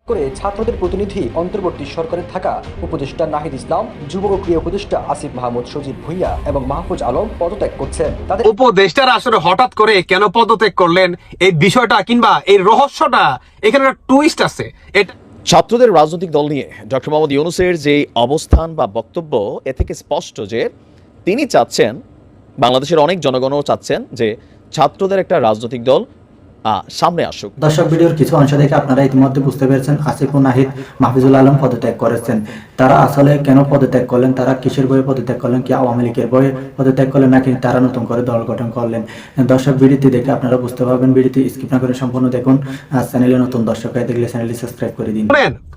করে ছাত্রদের প্রতিনিধি অন্তর্বর্তী সরকারে থাকা উপদেষ্টা নাহিদ ইসলাম, যুব ও ক্রীড়া উপদেষ্টা আসিফ মাহমুদ সজীব ভুঁইয়া এবং মাহফুজ আলম পদত্যাগ করছেন। তাদের উপদেষ্টারা আসলে হঠাৎ করে কেন পদত্যাগ করলেন এই বিষয়টা কিংবা এই রহস্যটা এখানে একটা টুইস্ট আছে। ছাত্রদের রাজনৈতিক দল নিয়ে ডক্টর মোহাম্মদ ইউনূসের যে অবস্থান বা বক্তব্য এ থেকে স্পষ্ট যে তিনি চাচ্ছেন, বাংলাদেশের অনেক জনগণও চাচ্ছেন যে ছাত্রদের একটা রাজনৈতিক দল সামনে আসুক। দর্শক, ভিডিওর কিছু অংশ দেখে আপনারা ইতিমধ্যে বুঝতে পেরেছেন আসিফ ও নাহিদ মাহফুজুল আলম পদত্যাগ করেছেন। তারা আসলে কেন পদত্যাগ করলেন, তারা কিসের বয়ে পদত্যাগ করলেন, কি আওয়ামী লীগের বয়ে পদত্যাগ করলেন নাকি তারা নতুন করে দল গঠন করলেন? দর্শক, ভিডিওটি দেখে আপনারা বুঝতে পারবেন। ভিডিওটি স্কিপ না করে সম্পূর্ণ দেখুন। আর চ্যানেলে নতুন দর্শক হয়ে দেখলে চ্যানেলটি সাবস্ক্রাইব করে দিন।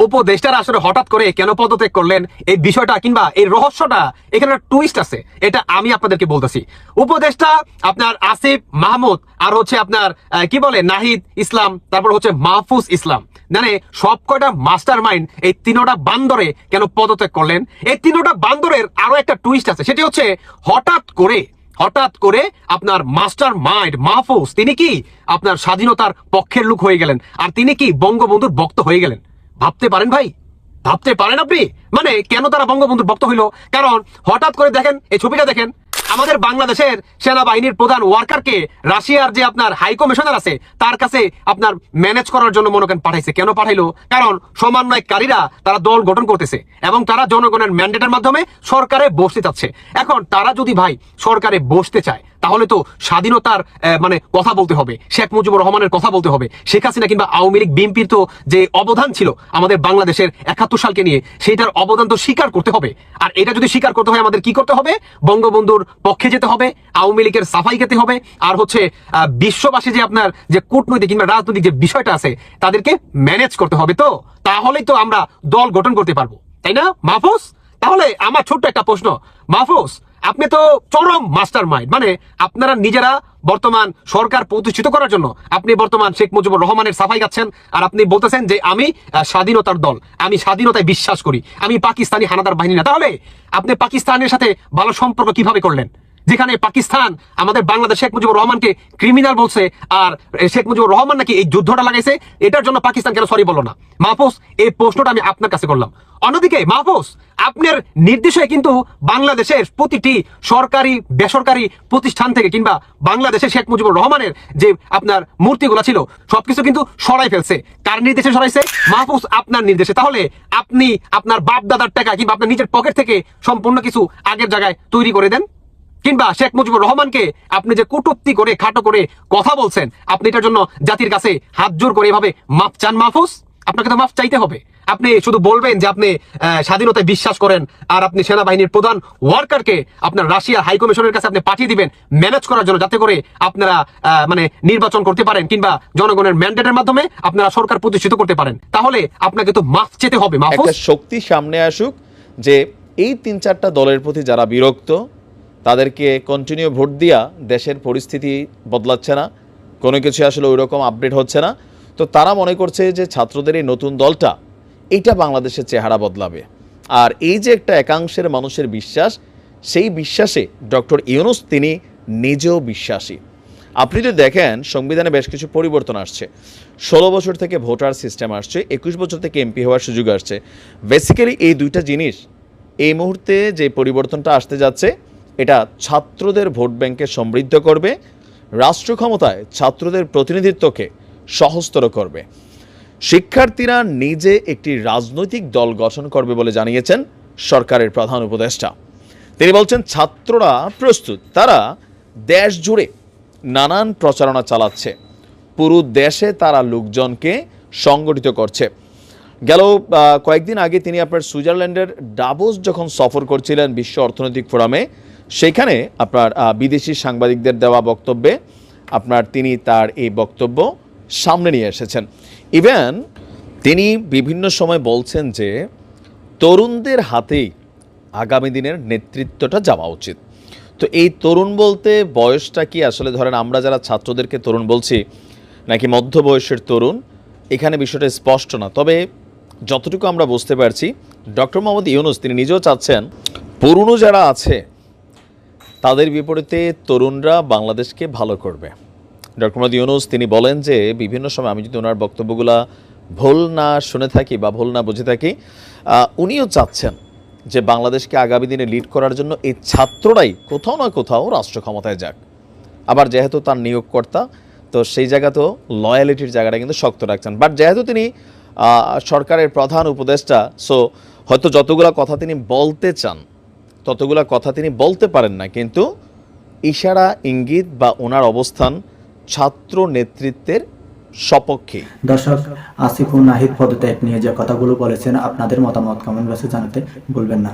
উপদেষ্টারা আসলে হঠাৎ করে কেন পদত্যাগ করলেন এই বিষয়টা কিংবা এই রহস্যটা এখানে একটা টুইস্ট আছে, এটা আমি আপনাদেরকে বলতেছি। উপদেষ্টা আপনার আসিফ মাহমুদ আর হচ্ছে আপনার কি বলে নাহিদ ইসলাম, তারপর হচ্ছে মাহফুজ ইসলাম, মানে সব কয়টা মাস্টার মাইন্ড এই তিনোটা বান্দরে কেন পদত্যাগ করলেন? এই তিনোটা বান্দরের আরো একটা টুইস্ট আছে, সেটি হচ্ছে হঠাৎ করে আপনার মাস্টার মাইন্ড মাহফুজ তিনি কি আপনার স্বাধীনতার পক্ষের লোক হয়ে গেলেন, আর তিনি কি বঙ্গবন্ধুর ভক্ত হয়ে গেলেন। ভাবতে পারেন ভাই, ভাবতে পারেন আপনি? মানে কেন তারা বঙ্গবন্ধুর ভক্ত হইল? কারণ হঠাৎ করে দেখেন, এই ছবিটা দেখেন, আমাদের বাংলাদেশের সেনাবাহিনীর প্রধান ওয়ার্কারকে রাশিয়ার যে আপনার হাই কমিশনার আছে তার কাছে আপনার ম্যানেজ করার জন্য মনে করেন পাঠাইছে। কেন পাঠাইলো? কারণ সমন্বয়কারীরা তারা দল গঠন করতেছে এবং তারা জনগণের ম্যান্ডেটের মাধ্যমে সরকারে বসতে চাচ্ছে। এখন তারা যদি ভাই সরকারে বসতে চায় তাহলে তো স্বাধীনতার মানে কথা বলতে হবে, শেখ মুজিবুর রহমানের কথা বলতে হবে, শেখ হাসিনা কিংবা আওয়ামী লীগ বিএনপির তো যে অবদান ছিল আমাদের বাংলাদেশের ৭১ সালকে নিয়ে, সেইটার অবদান তো স্বীকার করতে হবে। আর এটা যদি স্বীকার করতে হয় আমাদের কি করতে হবে? বঙ্গবন্ধুর পক্ষে যেতে হবে, আওয়ামী লীগের সাফাই খেতে হবে, আর হচ্ছে বিশ্ববাসী যে আপনার যে কূটনৈতিক কিংবা রাজনৈতিক যে বিষয়টা আছে তাদেরকে ম্যানেজ করতে হবে। তো তাহলেই তো আমরা দল গঠন করতে পারবো, তাই না মাহফুজ? তাহলে আমার ছোট্ট একটা প্রশ্ন, মাহফুজ আপনি তো চরম মাস্টার মাইন্ড, মানে আপনারা নিজেরা বর্তমান সরকার প্রতিষ্ঠিত করার জন্য আপনি বর্তমান শেখ মুজিবুর রহমানের সাফাই গাচ্ছেন, আর আপনি বলতেছেন যে আমি স্বাধীনতার দল, আমি স্বাধীনতায় বিশ্বাস করি, আমি পাকিস্তানি হানাদার বাহিনী না। তাহলে আপনি পাকিস্তানের সাথে ভালো সম্পর্ক কিভাবে করলেন, যেখানে পাকিস্তান আমাদের বাংলাদেশ শেখ মুজিবুর রহমানকে ক্রিমিনাল বলছে, আর শেখ মুজিবুর রহমান নাকি এই যুদ্ধটা লাগাইছে, এটার জন্য পাকিস্তান কেন সরি বললো না? মাহফুজ, এই প্রশ্নটা আমি আপনার কাছে করলাম। অন্যদিকে মাহফুজ, আপনার নির্দেশে কিন্তু বাংলাদেশের প্রতিটি সরকারি বেসরকারি প্রতিষ্ঠান থেকে কিংবা বাংলাদেশের শেখ মুজিবুর রহমানের যে আপনার মূর্তিগুলো ছিল সবকিছু কিন্তু সরাই ফেলছে। কার নির্দেশে সরাইছে? মাহফুজ আপনার নির্দেশে। তাহলে আপনি আপনার বাপ দাদার টাকা কিংবা আপনার নিজের পকেট থেকে সম্পূর্ণ কিছু আগের জায়গায় তৈরি করে দেন, কিংবা শেখ মুজিবুর রহমানকে আপনি যে কটূক্তি করে খাটো করে কথা বলছেন, আপনি এটার জন্য জাতির কাছে হাত জোর করে এভাবে মাফ চান। মাহফুজ, আপনাকে তো মাফ চাইতে হবে। আপনি শুধু বলবেন যে আপনি স্বাধীনতায় বিশ্বাস করেন, আর আপনি সেনাবাহিনীর প্রধান ওয়ার্কারকে আপনার রাশিয়ার হাই কমিশনের কাছে আপনি পাঠিয়ে দিবেন ম্যানেজ করার জন্য, যাতে করে আপনারা মানে নির্বাচন করতে পারেন কিংবা জনগণের ম্যান্ডেটের মাধ্যমে আপনারা সরকার প্রতিষ্ঠিত করতে পারেন। তাহলে আপনাকে তো মাফ চেতে হবে মাহফুজ। একটা শক্তি সামনে আসুক যে এই ৩-৪টা দলের প্রতি যারা বিরক্ত তাদেরকে কন্টিনিউ ভোট দিয়া দেশের পরিস্থিতি বদলাচ্ছে না, কোনো কিছু আসলে ওই রকম আপডেট হচ্ছে না। তো তারা মনে করছে যে ছাত্রদের এই নতুন দলটা এইটা বাংলাদেশের চেহারা বদলাবে। আর এই যে একটা একাংশের মানুষের বিশ্বাস, সেই বিশ্বাসে ডক্টর ইউনূস তিনি নিজেও বিশ্বাসী। আপনি যদি দেখেন সংবিধানে বেশ কিছু পরিবর্তন আসছে, 16 বছর থেকে ভোটার সিস্টেম আসছে, 21 বছর থেকে এমপি হওয়ার সুযোগ আসছে। বেসিক্যালি এই দুইটা জিনিস এই মুহূর্তে যে পরিবর্তনটা আসতে যাচ্ছে এটা ছাত্রদের ভোট ব্যাংকে সমৃদ্ধ করবে, রাষ্ট্র ক্ষমতায় ছাত্রদের প্রতিনিধিত্বকে সহজতর করবে। শিক্ষার্থীরা নিজে একটি রাজনৈতিক দল গঠন করবে বলে জানিয়েছেন সরকারের প্রধান উপদেষ্টা। তিনি বলছেন ছাত্ররা প্রস্তুত, তারা দেশ জুড়ে নানান প্রচারণা চালাচ্ছে, পুরো দেশে তারা লোকজনকে সংগঠিত করছে। গেল কয়েকদিন আগে তিনি আপনার সুইজারল্যান্ডের ডাভোস যখন সফর করছিলেন বিশ্ব অর্থনৈতিক ফোরামে, সেখানে আপনার বিদেশি সাংবাদিকদের দেওয়া বক্তব্যে তিনি তার এই বক্তব্য সামনে নিয়ে এসেছেন। ইভেন তিনি বিভিন্ন সময় বলছেন যে তরুণদের হাতেই আগামী দিনের নেতৃত্বটা যাওয়া উচিত। তো এই তরুণ বলতে বয়সটা কি আসলে ধরেন আমরা যারা ছাত্রদেরকে তরুণ বলছি নাকি মধ্য বয়সের তরুণ, এখানে বিষয়টা স্পষ্ট না। তবে যতটুকু আমরা বুঝতে পারছি ডক্টর মোহাম্মদ ইউনূস তিনি নিজেও চাচ্ছেন পুরনো যারা আছে তাদের বিপরীতে তরুণরা বাংলাদেশকে ভালো করবে। ডক্টর মোহাম্মদ ইউনূস তিনি বলেন যে বিভিন্ন সময় আমি যদি ওনার বক্তব্যগুলা ভুল না শুনে থাকি বা ভুল না বুঝে থাকি, উনিও চাচ্ছেন যে বাংলাদেশকে আগামী দিনে লিড করার জন্য এই ছাত্ররাই কোথাও না কোথাও রাষ্ট্র ক্ষমতায় যাক। আবার যেহেতু তার নিয়োগকর্তা, তো সেই জায়গাতেও লয়ালিটির জায়গাটা কিন্তু শক্ত রাখছেন। বাট যেহেতু তিনি সরকারের প্রধান উপদেষ্টা, সো হয়তো যতগুলো কথা তিনি বলতে চান ততগুলো কথা তিনি বলতে পারেন না, কিন্তু ইশারা ইঙ্গিত বা ওনার অবস্থান ছাত্র নেতৃত্বের সপক্ষে। দর্শক, আসিফ ও নাহিদ পদত্যাগ নিয়ে যে কথাগুলো বলেছেন, আপনাদের মতামত কমেন্ট বক্সে জানাতে ভুলবেন না।